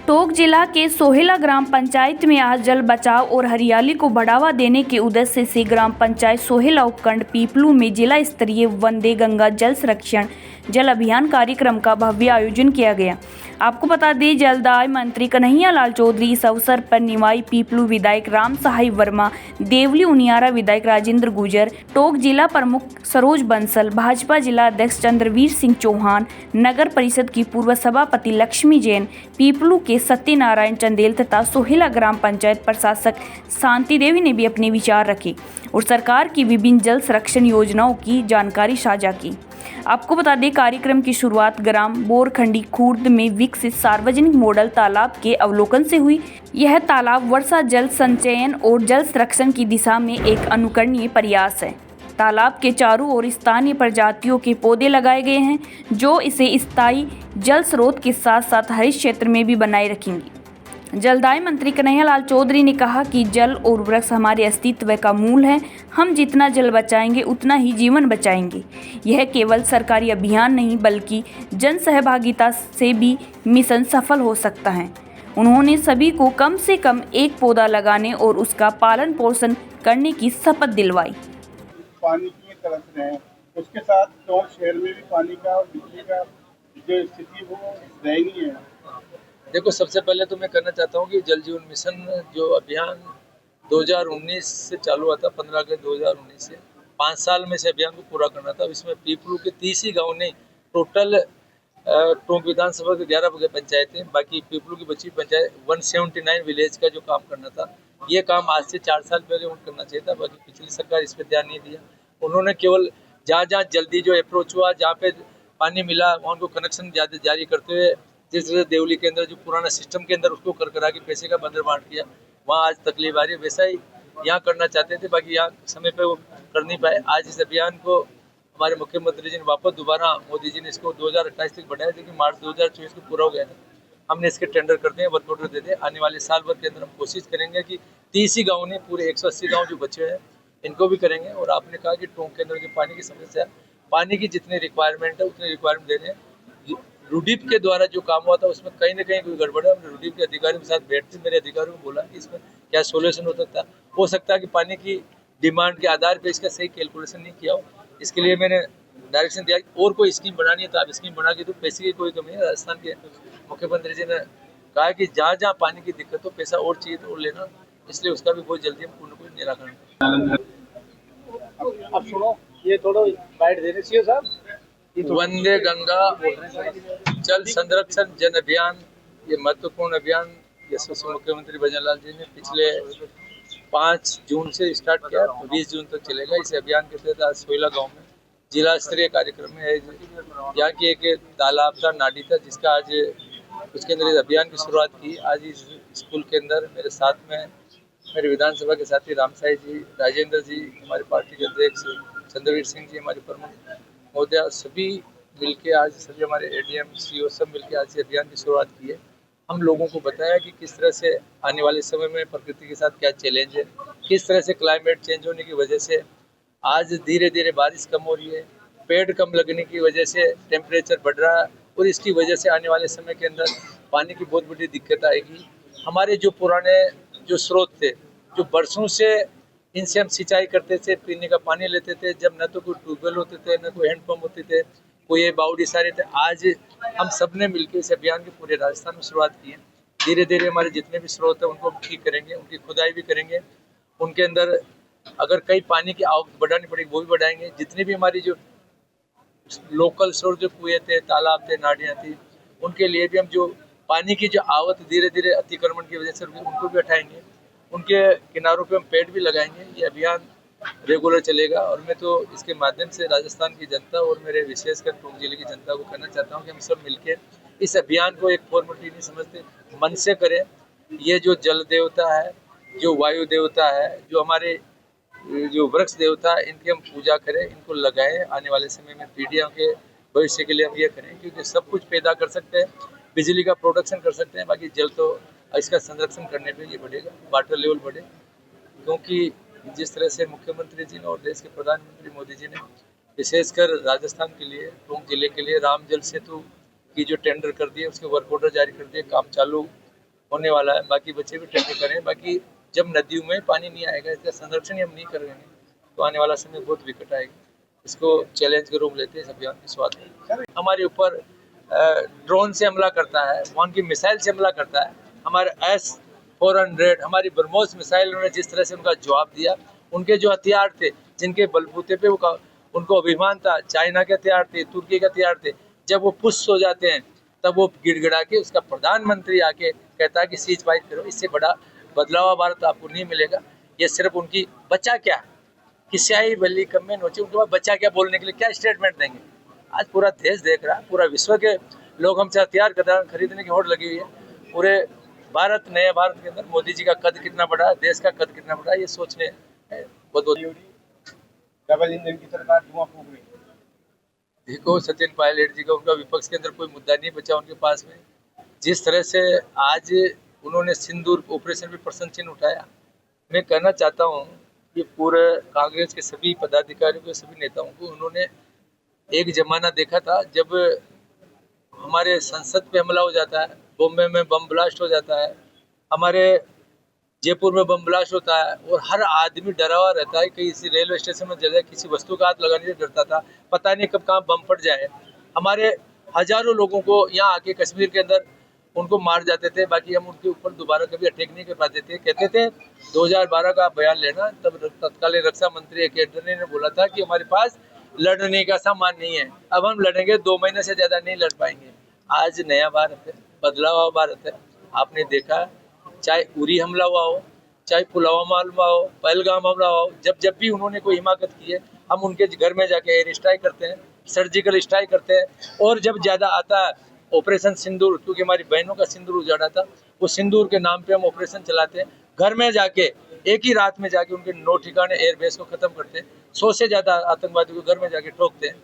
टोंक जिला के सोहेला ग्राम पंचायत में आज जल बचाव और हरियाली को बढ़ावा देने के उद्देश्य से ग्राम पंचायत सोहेला उपखंड पीपलू में जिला स्तरीय वंदे गंगा जल संरक्षण जल अभियान कार्यक्रम का भव्य आयोजन किया गया। आपको बता दें, जलदाय मंत्री कन्हैया लाल चौधरी इस अवसर पर निवाई पीपलू विधायक राम सहाय वर्मा, देवली उनियारा विधायक राजेंद्र गुर्जर, टोंक जिला प्रमुख सरोज बंसल, भाजपा जिला अध्यक्ष चंद्रवीर सिंह चौहान, नगर परिषद की पूर्व सभापति लक्ष्मी जैन, पीपलू के सत्यनारायण चंदेल तथा सोहेला ग्राम पंचायत प्रशासक शांति देवी ने भी अपने विचार रखे और सरकार की विभिन्न जल संरक्षण योजनाओं की जानकारी साझा की। आपको बता दें, कार्यक्रम की शुरुआत ग्राम बोरखंडी खुर्द में विकसित सार्वजनिक मॉडल तालाब के अवलोकन से हुई। यह तालाब वर्षा जल संचयन और जल संरक्षण की दिशा में एक अनुकरणीय प्रयास है। तालाब के चारों ओर स्थानीय प्रजातियों के पौधे लगाए गए हैं, जो इसे स्थायी जल स्रोत के साथ साथ हरित क्षेत्र में भी बनाए रखेंगे। जलदाय मंत्री कन्हैया लाल चौधरी ने कहा कि जल और वृक्ष हमारे अस्तित्व का मूल है। हम जितना जल बचाएंगे उतना ही जीवन बचाएंगे। यह केवल सरकारी अभियान नहीं बल्कि जन सहभागिता से भी मिशन सफल हो सकता है। उन्होंने सभी को कम से कम एक पौधा लगाने और उसका पालन पोषण करने की शपथ दिलवाई। पानी की तरस रहे हैं, उसके साथ टोंक शहर में भी पानी का और बिजली का जो स्थिति वो दयनीय है। देखो, सबसे पहले तो मैं कहना चाहता हूँ कि जल जीवन मिशन जो अभियान 2019 से चालू हुआ था, 15 अगस्त 2019 से 5 साल में से अभियान को पूरा करना था। इसमें पीपलू के 30 ही गाँव नहीं, टोटल टोंक विधानसभा के 11 पंचायतें, बाकी पीपलू की बची पंचायत 179 विलेज का जो काम करना था, ये काम आज से 4 साल पहले उनको करना चाहिए था। बाकी पिछली सरकार इस पर ध्यान नहीं दिया। उन्होंने केवल जहाँ जल्दी जो अप्रोच हुआ, जहाँ पे पानी मिला वहाँ उनको कनेक्शन जारी करते हुए, जिस तरह देवली के अंदर जो पुराना सिस्टम के अंदर उसको करा के पैसे का बंदर बांट किया, वहाँ आज तकलीफ आ रही है। वैसा ही यहाँ करना चाहते थे, बाकी यहाँ समय पे वो कर नहीं पाए। आज इस अभियान को हमारे मुख्यमंत्री जी ने वापस दोबारा, मोदी जी ने इसको 2028 तक बढ़ाया, लेकिन मार्च 2024 को पूरा हो गया था। हमने इसके टेंडर करते हैं, वर्क ऑर्डर देते हैं। आने वाले साल भर के अंदर हम कोशिश करेंगे कि 30 ही गाँव ने, पूरे 180 गाँव जो बचे हैं इनको भी करेंगे। और आपने कहा कि टोंक के अंदर जो पानी की समस्या है, पानी की जितनी रिक्वायरमेंट है उतनी रिक्वायरमेंट दे रहे हैं। रूडीप के द्वारा जो काम हुआ था उसमें कहीं ना कहीं कोई गड़बड़ है। हमने रूडीप के अधिकारियों के साथ बैठते, मेरे अधिकारियों को बोला कि इसमें क्या सोल्यूशन हो सकता है। हो सकता है कि पानी की डिमांड के आधार पर इसका सही कैलकुलेशन नहीं किया हो। इसके लिए मैंने डायरेक्शन दिया कि और कोई स्कीम बनानी है तो आप स्कीम बना के दो, पैसे की कोई कमी है। राजस्थान के मुख्यमंत्री जी ने कहा कि जहाँ जहाँ पानी की दिक्कत हो, पैसा और चाहिए तो और लेना, इसलिए उसका भी बहुत जल्दी हम पूर्ण निराकरण। अब सुनो, ये थोड़ा गाइड देने चाहिए साहब। वंदे गंगा जल संरक्षण जन अभियान, ये महत्वपूर्ण अभियान यशस्वी मुख्यमंत्री भजनलाल जी ने पिछले 5 जून से स्टार्ट किया, 20 जून तक चलेगा। इस अभियान के तहत आज सोहेला गांव में जिला स्तरीय कार्यक्रम है। यहाँ की एक तालाब था, नाडी था, जिसका आज उसके अंदर इस अभियान की शुरुआत की। आज इस स्कूल के अंदर मेरे साथ में मेरे विधानसभा के साथी राम साई जी, राजेंद्र जी, हमारे पार्टी के अध्यक्ष चंद्रवीर सिंह जी, हमारे प्रमुख महोदय, सभी मिलके आज, सभी हमारे एडीएम सीओ सब मिलके आज से अभियान की शुरुआत की है। हम लोगों को बताया कि किस तरह से आने वाले समय में प्रकृति के साथ क्या चैलेंज है, किस तरह से क्लाइमेट चेंज होने की वजह से आज धीरे धीरे बारिश कम हो रही है, पेड़ कम लगने की वजह से टेम्परेचर बढ़ रहा है, और इसकी वजह से आने वाले समय के अंदर पानी की बहुत बड़ी दिक्कत आएगी। हमारे जो पुराने जो स्रोत थे, जो बरसों से इनसे हम सिंचाई करते थे, पीने का पानी लेते थे, जब न तो कोई ट्यूबवेल होते थे, न कोई हैंडपम्प होते थे, कोई ये बाउडी सारे थे। आज हम सब ने मिलकर इस अभियान की पूरे राजस्थान में शुरुआत की है। धीरे धीरे हमारे जितने भी स्रोत हैं उनको ठीक करेंगे, उनकी खुदाई भी करेंगे, उनके अंदर अगर कहीं पानी की आवक बढ़ानी पड़ेगी वो भी बढ़ाएंगे। जितनी भी हमारी जो लोकल स्रोत, जो कुएं थे, तालाब थे, नालियाँ थी, उनके लिए भी हम जो पानी की जो आवक धीरे धीरे अतिक्रमण की वजह से उनको भी हटाएंगे। उनके किनारों पे हम पेड़ भी लगाएंगे। ये अभियान रेगुलर चलेगा और मैं तो इसके माध्यम से राजस्थान की जनता और मेरे विशेषकर टोंक जिले की जनता को कहना चाहता हूँ कि हम सब मिलके इस अभियान को एक फॉर्मेलिटी नहीं समझते, मन से करें। ये जो जल देवता है, जो वायु देवता है, जो हमारे जो वृक्ष देवता है, इनकी हम पूजा करें, इनको लगाएं। आने वाले समय में पीढ़ियों के भविष्य के लिए हम ये करें, क्योंकि सब कुछ पैदा कर सकते हैं, बिजली का प्रोडक्शन कर सकते हैं, बाकी जल तो इसका संरक्षण करने पे ये बढ़ेगा, वाटर लेवल बढ़े। क्योंकि जिस तरह से मुख्यमंत्री जी ने और देश के प्रधानमंत्री मोदी जी ने विशेषकर राजस्थान के लिए, टोंक जिले के लिए राम जल सेतु की जो टेंडर कर दिए, उसके वर्क ऑर्डर जारी कर दिए, काम चालू होने वाला है। बाकी बच्चे भी ठंडे करें। बाकी जब नदियों में पानी नहीं आएगा, इसका संरक्षण ही हम नहीं करेंगे तो आने वाला समय बहुत विकट आएगा। इसको चैलेंज के रूप लेते हैं इस अभियान की शुरुआत में। हमारे ऊपर ड्रोन से हमला करता है, वहाँ की मिसाइल से हमला करता है। हमारे S-400 हमारी ब्रह्मोस मिसाइल उन्होंने जिस तरह से उनका जवाब दिया, उनके जो हथियार थे जिनके बलबूते पे उनको अभिमान था, चाइना के हथियार थे, तुर्की के हथियार थे, जब वो पुष्ट हो जाते हैं तब वो गिड़गिड़ा के उसका प्रधानमंत्री आके कहता है कि सीज फायर करो। इससे बड़ा बदलाव भारत आपको नहीं मिलेगा। ये सिर्फ उनकी बच्चा क्या कि स्याही बल्ली कम में नोचे, उनके बाद बच्चा क्या बोलने के लिए क्या स्टेटमेंट देंगे। आज पूरा देश देख रहा है, पूरा विश्व के लोग हमसे हथियार खरीदने की होड़ लगी हुई है। पूरे नए भारत के अंदर मोदी जी का कद कितना बड़ा है, देश का कद कितना बड़ा है, ये सोचने बहुत डबल इंजन की सरकार धुआं फूक रही है। देखो सचिन पायलट जी का, उनका विपक्ष के अंदर कोई मुद्दा नहीं बचा उनके पास में। जिस तरह से आज उन्होंने सिंदूर ऑपरेशन पे प्रश्न चिन्ह उठाया, मैं कहना चाहता हूँ कि पूरे कांग्रेस के सभी पदाधिकारियों को, सभी नेताओं को, उन्होंने एक जमाना देखा था जब हमारे संसद पे हमला हो जाता है, बॉम्बे में बम ब्लास्ट हो जाता है, हमारे जयपुर में बम ब्लास्ट होता है और हर आदमी डरा हुआ रहता है। किसी रेलवे स्टेशन में जगह किसी वस्तु का हाथ लगाने से डरता था, पता नहीं कब कहाँ बम फट जाए। हमारे हजारों लोगों को यहाँ आके कश्मीर के अंदर उनको मार जाते थे, बाकी हम उनके ऊपर दोबारा कभी अटैक नहीं कर पाते थे। कहते थे 2012 का बयान लेना, तब तत्कालीन रक्षा मंत्री एक एडर्नी ने बोला था कि हमारे पास लड़ने का सामान नहीं है, अब हम लड़ेंगे, 2 महीने से ज्यादा नहीं लड़ पाएंगे। आज नया भारत है, बदलाव भारत है। आपने देखा चाहे उरी हमला हुआ हो, चाहे पुलवामा हमला हो, पहलगाम हमला हो, जब भी उन्होंने कोई हिमाकत की है, हम उनके घर में जाके एयर स्ट्राइक करते हैं, सर्जिकल स्ट्राइक करते हैं। और जब ज्यादा आता है ऑपरेशन सिंदूर, क्योंकि हमारी बहनों का सिंदूर उजाड़ा था, वो सिंदूर के नाम पे हम ऑपरेशन चलाते हैं। घर में जाके एक ही रात में जाके उनके 9 ठिकाने एयरबेस को खत्म करते हैं। 100 से ज्यादा आतंकवादियों को घर में जाके ठोकते हैं।